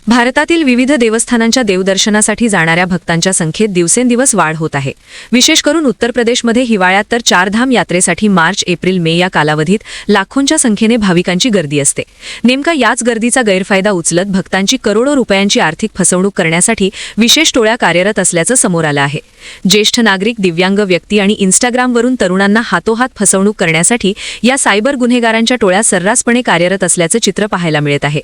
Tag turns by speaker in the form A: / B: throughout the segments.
A: भारतातील विविध देवस्थानांच्या देवदर्शनासाठी जाणाऱ्या भक्तांच्या संख्येत दिवसेंदिवस वाढ होत आहे। विशेष करून उत्तर प्रदेशमध्ये हिवाळ्यात तर चारधाम यात्रेसाठी मार्च एप्रिल मे या कालावधीत लाखोंच्या संख्येने भाविकांची गर्दी असते। नेमका याच गर्दीचा गैरफायदा उचलत भक्तांची करोडो रुपयांची आर्थिक फसवणूक करण्यासाठी विशेष टोळ्या कार्यरत असल्याचं समोर आलं आहे। ज्येष्ठ नागरिक, दिव्यांग व्यक्ती आणि इंस्टाग्रामवरून तरुणांना हातोहात फसवणूक करण्यासाठी या सायबर गुन्हेगारांच्या टोळ्या सर्रासपणे कार्यरत असल्याचं चित्र पाहायला मिळत आहे।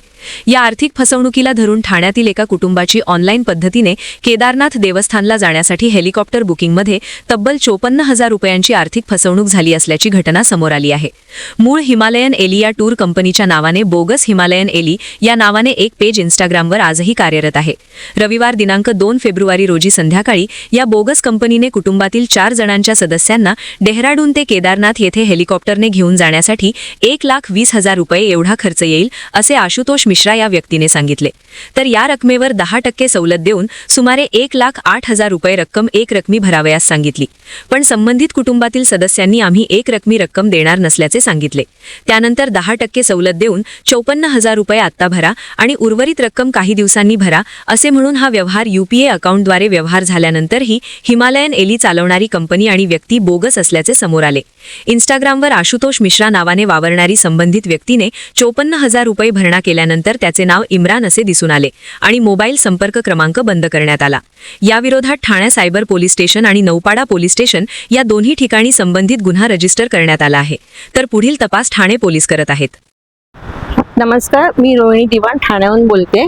A: या आर्थिक फसवणुकीला धरून ठाण्यातील एका कुटुंबाची ऑनलाईन पद्धतीने केदारनाथ देवस्थानला जाण्यासाठी हेलिकॉप्टर बुकिंगमध्ये तब्बल 54,000 रुपयांची आर्थिक फसवणूक झाली असल्याची घटना समोर आली आहे। मूळ हिमालयन एली या टूर कंपनीच्या नावाने बोगस हिमालयन एली या नावाने एक पेज इंस्टाग्रामवर आजही कार्यरत आहे। रविवार दिनांक 2 फेब्रुवारी रोजी संध्याकाळी या बोगस कंपनीने कुटुंबातील 4 जणांच्या सदस्यांना डेहराडून ते केदारनाथ येथे हेलिकॉप्टरने घेऊन जाण्यासाठी 1,20,000 रुपये एवढा खर्च येईल असे आशुतोष मिश्रा या व्यक्तीने सांगितले। तर या रकमेवर 10% सवलत देऊन सुमारे 1,08,000 रुपये रक्कम एकरकमी भरावयास सांगितली। पण संबंधित कुटुंबातील सदस्यांनी आम्ही एकरकमी रक्कम देणार नसल्याचे सांगितले। त्यानंतर 10% सवलत देऊन 54,000 रुपये आत्ता भरा आणि उर्वरित रक्कम काही दिवसांनी भरा असे म्हणून हा व्यवहार UPA अकाउंटद्वारे व्यवहार झाल्यानंतरही हिमालयन एली चालवणारी कंपनी आणि व्यक्ती बोगस असल्याचे समोर आले। इंस्टाग्रामवर आशुतोष मिश्रा नावाने वावरणारी संबंधित व्यक्तीने 54,000 रुपये भरणा केल्यानंतर त्याचे नाव इम्रान असे दिसून आले आणि मोबाईल संपर्क क्रमांक बंद करण्यात आला। याविरोधात ठाणे सायबर पोलीस स्टेशन आणि नौपाडा पोलीस स्टेशन या दोन्ही ठिकाणी संबंधित गुन्हा रजिस्टर करण्यात आला आहे। तर पुढील तपास ठाणे पोलीस करत आहेत।
B: नमस्कार, मी रोहिणी दिवाण ठाण्याहून बोलते।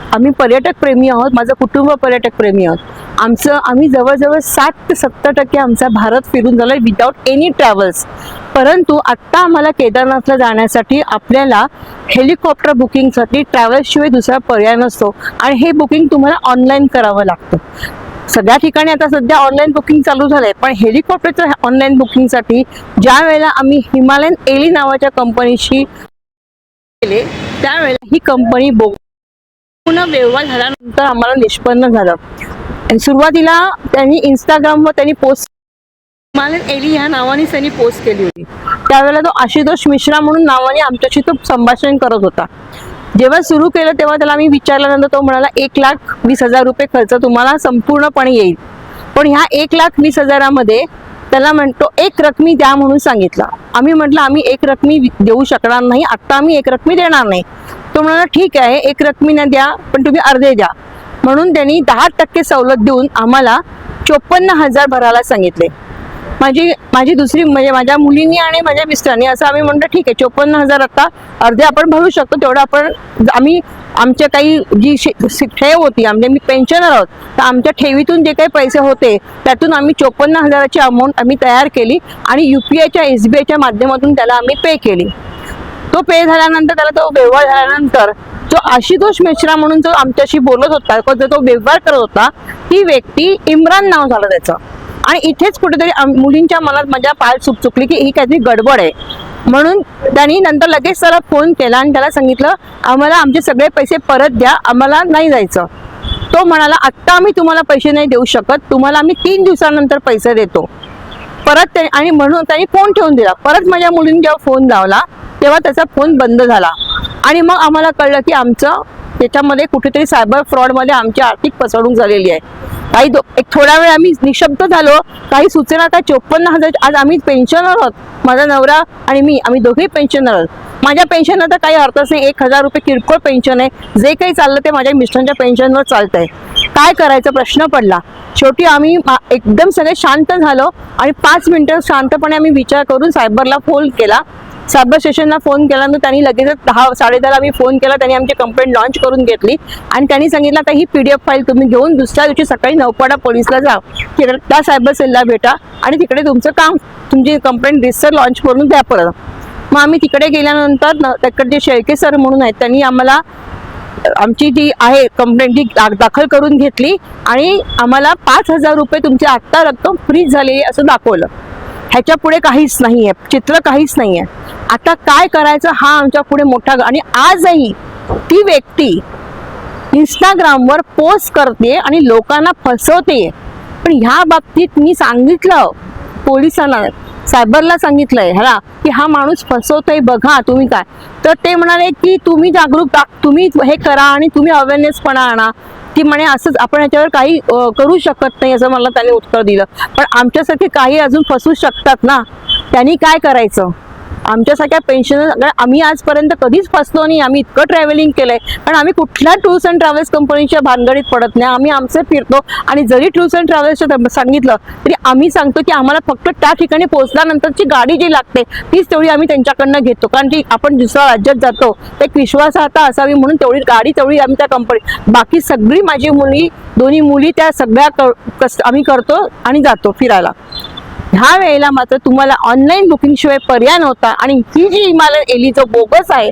B: आम्ही पर्यटक प्रेमी आहोत, माझं कुटुंब पर्यटक प्रेमी आहोत। आम्ही जवळजवळ 60 ते 70% आमचा भारत फिरून झाला विदाउट एनी ट्रॅव्हल्स। परंतु आत्ता आम्हाला केदारनाथला जाण्यासाठी आपल्याला हेलिकॉप्टर बुकिंगसाठी ट्रॅव्हल्सशिवाय दुसरा पर्याय नसतो आणि हे बुकिंग तुम्हाला ऑनलाईन करावं लागतं। सगळ्या ठिकाणी आता सध्या ऑनलाईन बुकिंग चालू झालंय, पण हेलिकॉप्टरच्या ऑनलाईन बुकिंगसाठी ज्या वेळेला आम्ही हिमालयन एली नावाच्या कंपनीशी केले त्यावेळेला ही कंपनी पूर्ण व्यवहार झाल्यानंतर आम्हाला निष्पन्न झालं। आणि सुरुवातीला त्यांनी इंस्टाग्रामवर त्यांनी पोस्ट हिमालयन एली ह्या नावाने त्यांनी पोस्ट केली होती। त्यावेळेला तो आशुतोष मिश्रा म्हणून नावाने आमच्याशी तो संभाषण करत होता। जेव्हा सुरू केलं तेव्हा त्याला मी विचारल्यानंतर तो म्हणाला 1,20,000 रुपये खर्च तुम्हाला संपूर्णपणे येईल। पण ह्या 1,20,000 मध्ये त्याला म्हणतो एक रकमी द्या म्हणून सांगितलं। आम्ही म्हटलं आम्ही एक रकमी देऊ शकणार नाही, आता आम्ही एक रकमी देणार नाही। तो म्हणाला ठीक आहे, एक रकमी न द्या पण तुम्ही अर्धे द्या म्हणून त्यांनी 10% सवलत देऊन आम्हाला 54,000 भरायला सांगितले। माझी दुसरी म्हणजे माझ्या मुलींनी आणि माझ्या मिस्टरांनी असं आम्ही म्हणतो ठीक आहे 54,000 आता अर्धे आपण भरू शकतो, तेवढं आपण आम्ही आमच्या काही जी ठेव होती, मी पेन्शनर आहोत तर आमच्या ठेवीतून जे काही पैसे होते त्यातून आम्ही 54,000ची अमाऊंट आम्ही तयार केली आणि UPIच्या SBIच्या माध्यमातून त्याला आम्ही पे केली। तो पे झाल्यानंतर त्याला तो व्यवहार झाल्यानंतर जो आशुतोष मिश्रा म्हणून जो आमच्याशी बोलत होता, जो व्यवहार करत होता, ती व्यक्ती इम्रान नाव झालं त्याचं। आणि इथेच कुठेतरी मुलींच्या मनात माझ्या पाय चुकली की ही काहीतरी गडबड आहे म्हणून त्यांनी नंतर लगेच त्याला फोन केला आणि त्याला सांगितलं आम्हाला आमचे सगळे पैसे परत द्या, आम्हाला नाही जायचं। तो म्हणाला आत्ता आम्ही तुम्हाला पैसे नाही देऊ शकत, तुम्हाला आम्ही 3 दिवसानंतर पैसे देतो परत। आणि म्हणून त्यांनी फोन ठेवून दिला। परत माझ्या मुलींनी जेव्हा फोन लावला तेव्हा त्याचा फोन बंद झाला आणि मग आम्हाला कळलं की आमचं त्याच्यामध्ये कुठेतरी सायबर फ्रॉडमध्ये आमची आर्थिक फसवणूक झालेली आहे। एक थोडा वेळ आम्ही निशब्द झालो, काही सूचना काय 54,000। आज आम्ही पेन्शनर आहोत, माझा नवरा आणि मी, आम्ही दोघेही पेन्शनर आहोत। माझ्या पेन्शनला तर काही अर्थच नाही, 1,000 रुपये किरकोळ पेन्शन आहे, जे काही चाललं ते माझ्या मिस्टरांच्या पेन्शनवर चालतंय। काय करायचा प्रश्न पडला। शेवटी आम्ही एकदम सगळे शांत झालो आणि 5 मिनिटं शांतपणे आम्ही विचार करून सायबरला फोन केला। सायबर स्टेशनला फोन केल्यानंतर त्यांनी लगेच 10-10:30 आम्ही फोन केला, त्यांनी आमची कंप्लेंट लॉन्च करून घेतली आणि त्यांनी सांगितलं आता ही PDF फाईल तुम्ही घेऊन दुसऱ्या दिवशी सकाळी नौपाडा पोलीसला जा, तिकडे त्या सायबर सेलला भेटा आणि तिकडे तुमचं काम तुमची कंप्लेंट रजिस्टर लॉन्च करून द्या परत। मग आम्ही तिकडे गेल्यानंतर तिकडचे शेळके सर म्हणून आहेत, त्यांनी आम्हाला आमची जी आहे कंप्लेंट ती दाखल करून घेतली आणि आम्हाला 5,000 रुपये तुमची आत्ता रक्कम फ्रीज झाली असं दाखवलं। ह्याच्या पुढे काहीच नाहीये, चित्र काहीच नाहीये। आता काय करायचं हा आमच्या पुढे मोठा। आणि आजही ती व्यक्ती इंस्टाग्रामवर पोस्ट करते आणि लोकांना फसवते। पण ह्या बाबतीत मी सांगितलं पोलिसांना सायबरला सांगितलंय ह्याला की हा माणूस फसवतोय बघा तुम्ही काय, तर ते म्हणाले की तुम्ही जागरूक तुम्ही हे करा आणि तुम्ही अवेअरनेसपणा आणा. ती म्हणे असंच आपण याच्यावर काही करू शकत नाही असं मला त्याने उत्तर दिलं. पण आमच्यासारखे काही अजून फसू शकतात ना, त्यांनी काय करायचं? आमच्यासारख्या पेन्शनर आम्ही आजपर्यंत कधीच फसलो नाही. आम्ही इतकं ट्रॅव्हलिंग केलंय, पण आम्ही कुठल्या टूर्स अँड ट्रॅव्हल्स कंपनीच्या भानगडीत पडत नाही. आम्ही आमचे फिरतो आणि जरी टूर्स अँड ट्रॅव्हल्सचं सांगितलं तरी आम्ही सांगतो की आम्हाला फक्त त्या ठिकाणी पोहोचल्यानंतरची गाडी जी लागते तीच तेवढी आम्ही त्यांच्याकडनं घेतो, कारण की आपण दुसऱ्या राज्यात जातो तर एक विश्वासार्हता असावी म्हणून तेवढी आम्ही त्या कंपनी, बाकी सगळी माझी दोन्ही मुली त्या सगळ्या आम्ही करतो आणि जातो फिरायला. ह्या वेळेला मात्र तुम्हाला ऑनलाईन बुकिंग शिवाय पर्याय नव्हता. आणि ही जी हिमालयन एली जो बोगस आहे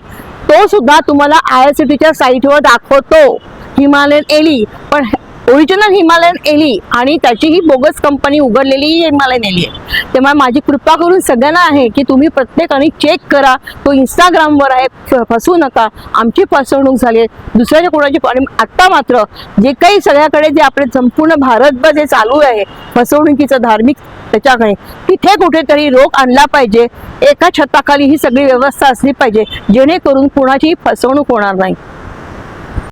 B: तो सुद्धा तुम्हाला IRCTCच्या साईटवर दाखवतो हिमालयन एली, पण ओरिजिनल हिमालयन एली आणि त्याची ही बोगस कंपनी उघडलेली ही हिमालयन एली आहे. तेव्हा माझी कृपा करून सगळ्यांना आहे की तुम्ही प्रत्येकाने चेक करा, तो इंस्टाग्रामवर आहे, फसवू नका. आमची फसवणूक झाली आहे, दुसऱ्याच्या कोणाची. आणि आत्ता मात्र जे काही सगळ्याकडे जे आपले संपूर्ण भारतभर जे चालू आहे फसवणुकीचं धार्मिक त्याच्याकडे, तिथे कुठेतरी रोख आणला पाहिजे. एका छताखाली ही सगळी व्यवस्था असली पाहिजे जेणेकरून कोणाचीही फसवणूक होणार नाही.